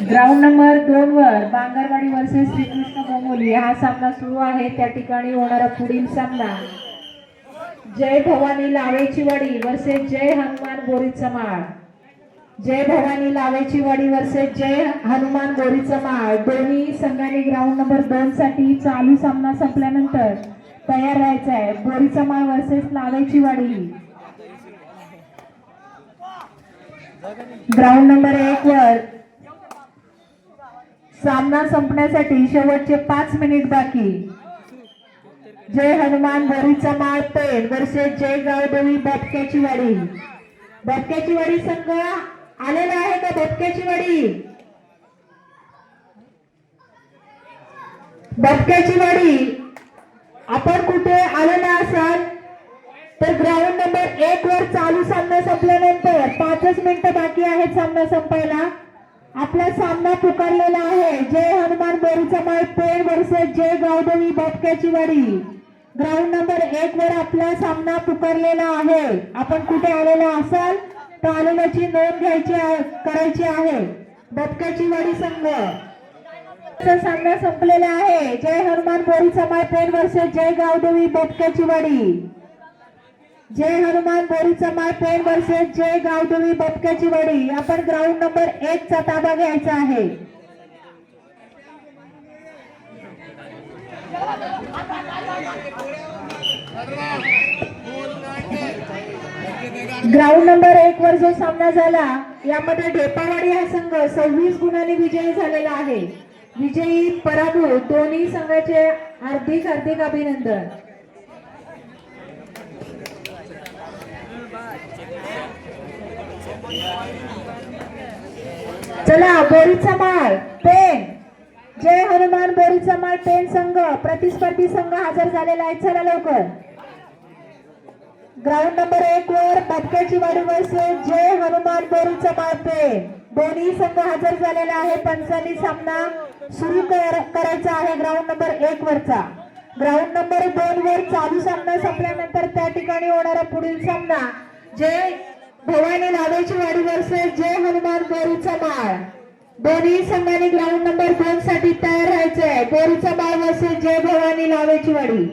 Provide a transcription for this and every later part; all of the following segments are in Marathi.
ग्राउंड नंबर 2 वर बांगरवाडी वर्सेस श्रीकृष्ण बोंबोली हा सामना सुरू आहे। त्या ठिकाणी होणारा पुढील सामना जय भवानी लावेची वाडी वर्सेस जय हनुमान बोरीचा माळ। जय भवानी लावेची वाडी वर्सेस जय हनुमान बोरीचा माळ। दोन्ही संघांनी ग्राउंड नंबर 2 साठी चालू सामना संपल्यानंतर तयार राहायचा आहे। बोरीचा माळ वर्सेस लावेची वाडी। ग्राउंड नंबर 1 वर सामना संपण्यासाठी शेवटचे 5 मिनिट बाकी। जय हनुमान बोरीचा माळ पेठ वर्सेस जय गावदेवी बटक्याची वाडी। बटक्याची वाडी संघ आलेला आहे का? बटक्याची वाडी, बटक्याची वाडी आपण कुठे आलेला असाल तर ग्राउंड नंबर 1 वर चालू सामना संपल्यानंतर 5 मिनिटं बाकी आहेत सामना संपायला। आपला सामना पुकारलेला आहे जय हनुमान बोरीचा माळ पेठ वर्सेस जय गावदेवी बटक्याची वाडी। ग्राउंड नंबर 1 वर आपला सामना पुकारलेला आहे। आपण कुठे आलेला असाल तर आलेल्याची नोंद करायची आहे। बटक्याची वाडी संघ सामना संपलेला आहे। जय हनुमान बोरीचा माळ पेठ वर्सेस जय गावदेवी बटक्याची वाडी। जय हनुमान बोरीचा माळ पेठ वर्सेस जय गावदेवी बटक्याची वाडी। आपण ग्राउंड नंबर 1 चा ताबा घ्यायचा आहे। ग्राउंड नंबर 1 वर जो सामना झाला यामध्ये ढेपावाडी हा संघ 26 गुणांनी विजयी झालेला आहे। विजयी पराभूत दोन्ही संघाचे हार्दिक हार्दिक अभिनंदन। चला बोरीचा माळ पेन जय हनुमान बोरीचा माळ पेन संघ प्रतिस्पर्धी संघ हजर झालेला आहे। चला लवकर। ग्राउंड नंबर 1 वर बटक्याची वाडी वर्सेस जय हनुमान बोरीचा माळ पेन दोन्ही संघ हजर झालेला आहे। पंचांनी सामना सुरू करायचा आहे ग्राउंड नंबर 1 वरचा। ग्राउंड नंबर 2 वर चालू सामना संपल्यानंतर त्या ठिकाणी होणारा पुढील सामना जय भवानी लावेची वाडी वर्सेस जय हनुमान बोरीचा माळ। दोन्ही संघांनी ग्राउंड नंबर 2 साठी तयार राहायचे आहे। बोरीचा माळ वर्सेस जय भवानी लावेची वाडी।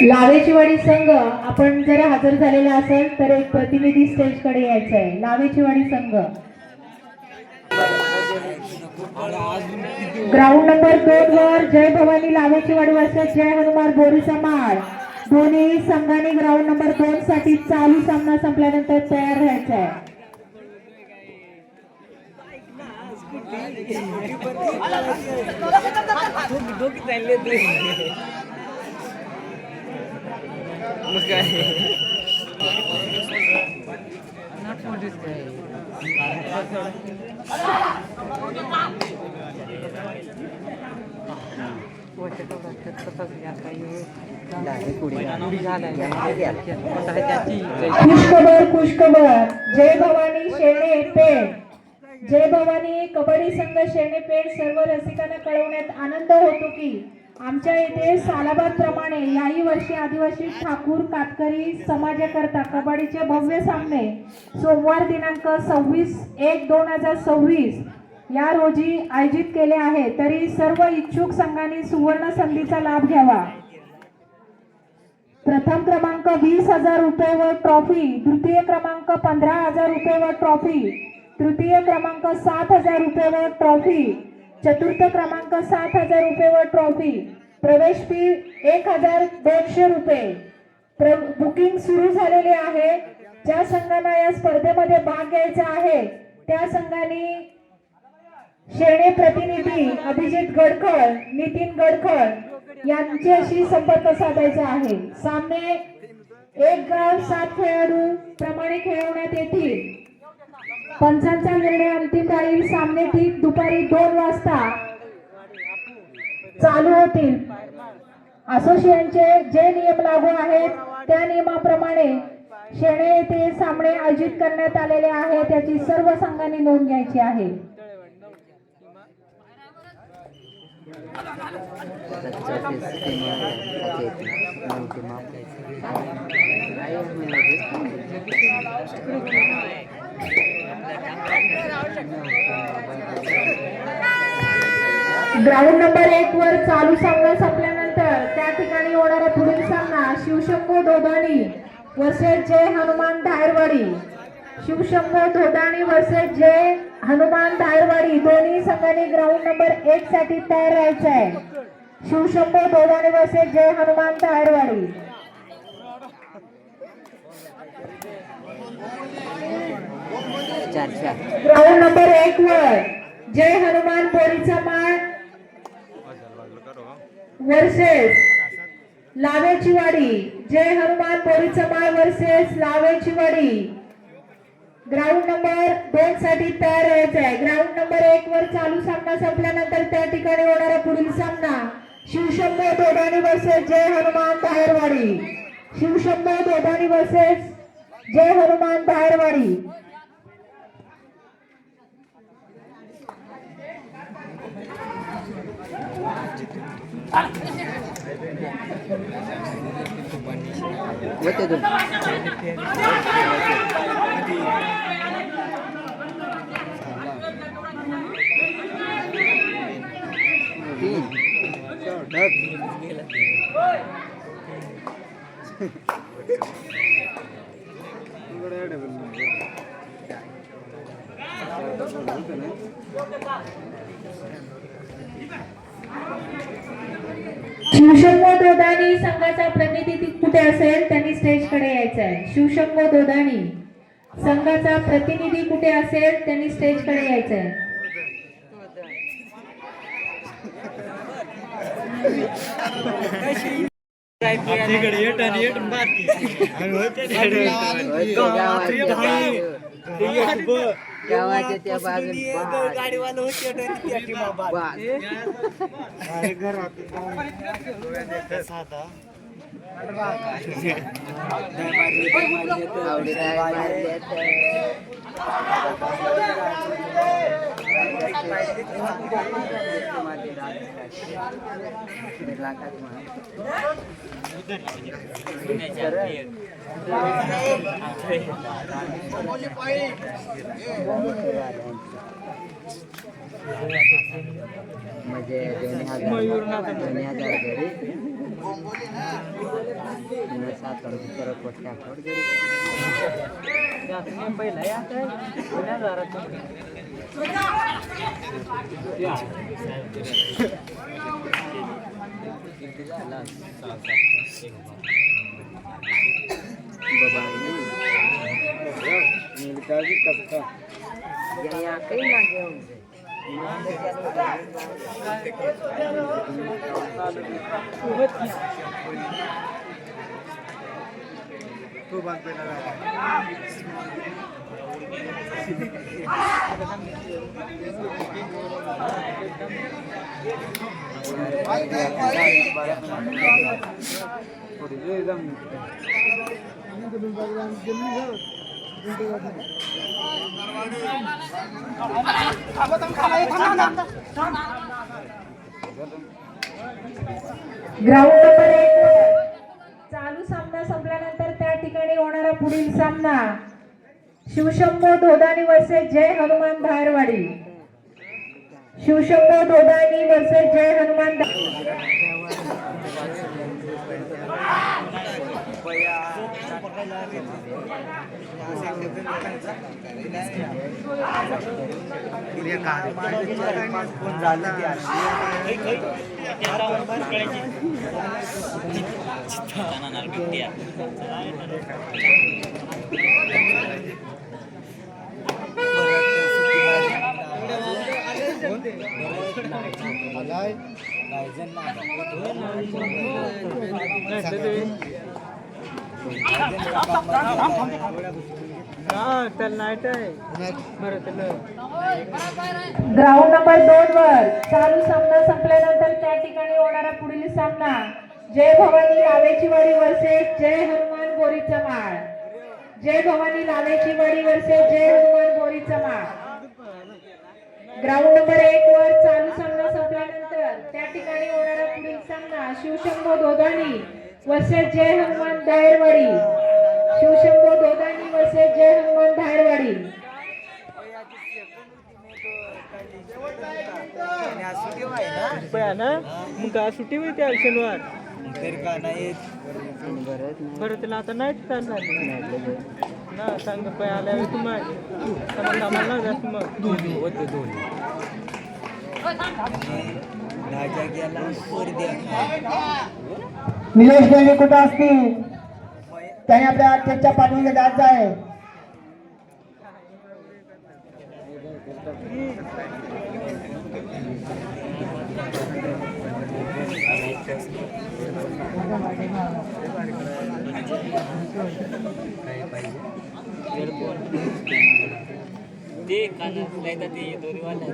लावेचीवाडी संघ आपण जर हजर झालेला असेल तर एक प्रतिनिधी स्टेजकडे यायचा आहे. लावेचीवाडी संघ ग्राउंड नंबर 2 वर जय भवानी लावेचीवाडी वर्सेस जय हनुमान बोरीचा माळ. दोन्ही संघांनी ग्राउंड नंबर 2 साठी चालू सामना संपल्यानंतर तयार राहायचा आहे. खुशखबर जय भवानी शेणे पेठ. जय भवानी कबड्डी संघ शेणे पेठ सर्व रसिकांना कळवण्यात आनंद होतो की आमच्या इथे सालाबाद प्रमाणे याही वर्षी आदिवासी ठाकूर कातकरी समाजाकरता कबड्डीचे भव्य सामने सोमवार दिनांक 26/1/2026 या रोजी आयोजित केले आहे. तरी सर्व इच्छुक संघांनी सुवर्ण संधीचा लाभ घ्यावा. प्रथम क्रमांक 20,000 रुपये व ट्रॉफी, द्वितीय क्रमांक 15,000 रुपये व ट्रॉफी, तृतीय क्रमांक 7,000 रुपये व ट्रॉफी, चतुर्थ क्रमांक 7,000 रुपये व ट्रॉफी. प्रवेश फी 1,200 रुपये. बुकिंग सुरू झालेले आहे. ज्या संघांना या स्पर्धेमध्ये भाग घ्यायचा आहे त्या संघांनी शेणे प्रतिनिधी अभिजित गडखळ, नितीन गडखळ यांच्याशी संपर्क साधायचा आहे. सामने 1 गाव 7 खेळाडू प्रमाणे खेळवण्यात येतील. पंचांचा निर्णय अंतिम राहील. सामने ठीक दुपारी 2 वाजता चालू होतील. असोसिएशनचे जे नियम लागू आहेत त्या नियमाप्रमाणे शेणे येथे सामने आयोजित करण्यात आलेले आहे. त्याची सर्व संघांनी नोंद घ्यायची आहे. ग्राउंड नंबर 1 वर चालू सामना संपल्यानंतर त्या ठिकाणी होणारा पुढील सामना शिवशंभू धोदाणी वर्सेस जय हनुमान धायरवाडी. शिवशंभू धोदाणी वर्सेस जय हनुमान धायरवाडी दोन्ही संघांनी ग्राउंड नंबर 1 साठी तयार राहायचं आहे. शिवशंभू धोदाणी वर्सेस जय हनुमान धायरवाडी. ग्राउंड नंबर 1 वर जय हनुमान बोरीचा माळ वर्सेस लावेची वाडी जय हनुमान बोरीचा माळ वर्सेस लावेची वाडी. ग्राउंड नंबर 2 साठी तयार व्हायचं आहे. ग्राउंड नंबर 1 वर चालू सामना संपल्यानंतर त्या ठिकाणी होणारा पुढील सामना शिवशंभो दोडानी वर्सेस जय हनुमान बाहेरवाडी. शिवशंभो दोडानी वर्सेस जय हनुमान बाहेरवाडी. शिवशंभो दोदानी संघाचा प्रतिनिधी कुठे असेल त्यांनी स्टेजकडे यायचं आहे. शिवशंभो दोदानी संघाचा प्रतिनिधी कुठे असेल त्यांनी स्टेजकडे यायचं आहे. गावाच्या त्या बाजूला गाडीवाला होते म्हणजे 2000 घरी 7 पहिला काही मागे ग्राउंड नंबर 1 चालू सामना संपल्यानंतर त्या ठिकाणी होणारा पुढील सामना शिवशंभो दोदानी वर्सेस जय हनुमान बाहेरवाडी. शिवशंभो दोदानी वर्सेस जय हनुमान. ग्राउंड नंबर 2 वर चालू सामना संपल्यानंतर त्या ठिकाणी होणारा पुढील सामना जय भवानी लावेची वाडी वर्सेस जय हनुमान बोरीचा माळ. जय भवानी लावेची वाडी वर्सेस जय हनुमान बोरीचा माळ. ग्राउंड नंबर 1 वर चालू सामना संपल्यानंतर त्या ठिकाणी होणारा पुढील सामना शिवशंभो दोदानी वर्सेस जय हनुमान धायरवाडी. शिवशंभो दोदानी वर्सेस जय हनुमान धायरवाडी. सुट्टी होती शनिवार बरं त्याला आता नाही चालणार ना सांग पै आल्या तुम्हाला आम्हाला जास्त मग होते 2 निलेश देवी कुठं असतील त्याने आपल्या त्याच्या पाठीमध्ये जायचं आहे. ते कानातलं ते दोरीवाला